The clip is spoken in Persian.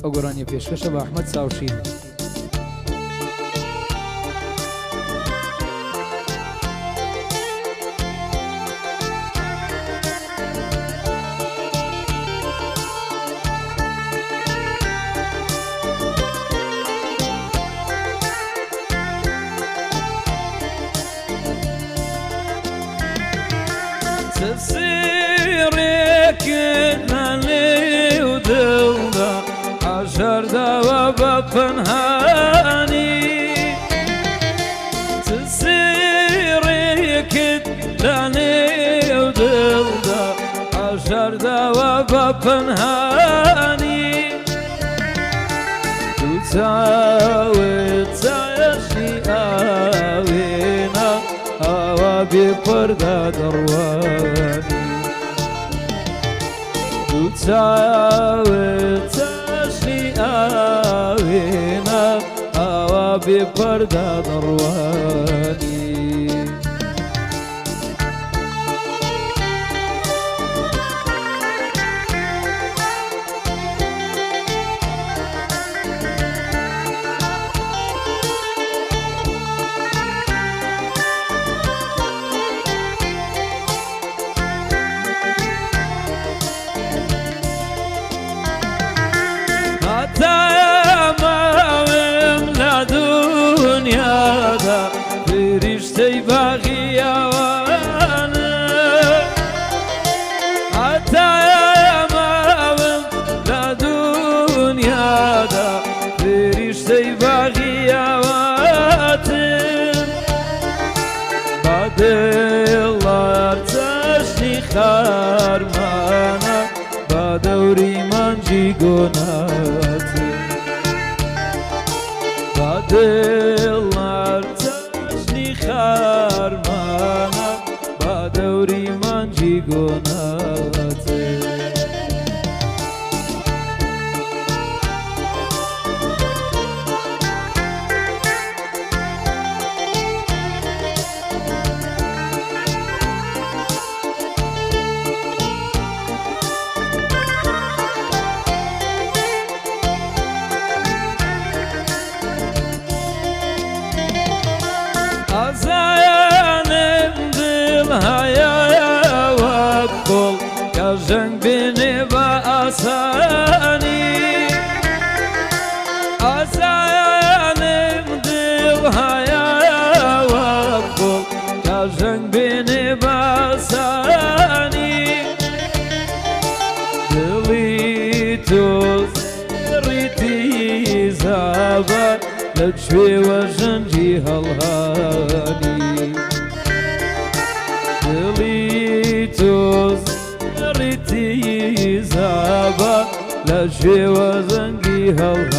ئەو گۆرانیە پێشکەشە بە ئەحمەد چاوشین. سيركنني ودلنا عشر دوا بپنهانی سيركنني ودلنا عشر دوا بپنهانی تو تعود تعشی آوینا آوا بی پرده دروانی تو تعود تعشی آوینا آوا بی پرده دروانی فرشتي باغي وانا حتى يا ماوم لا دنيا دا فرشتي باغي واتم بعد الله ارتشني خارمانا بدوري منجي قناتم بعد الله خارمانا با دوری منجی گناته جنگ بینی با آسانی آسانیم دل هایا وقل جنگ بینی با آسانی دلی تو ریتی زابر لجوی و جنجی هلهانی دلی تو ريتي زابا لا شي وزنقي هل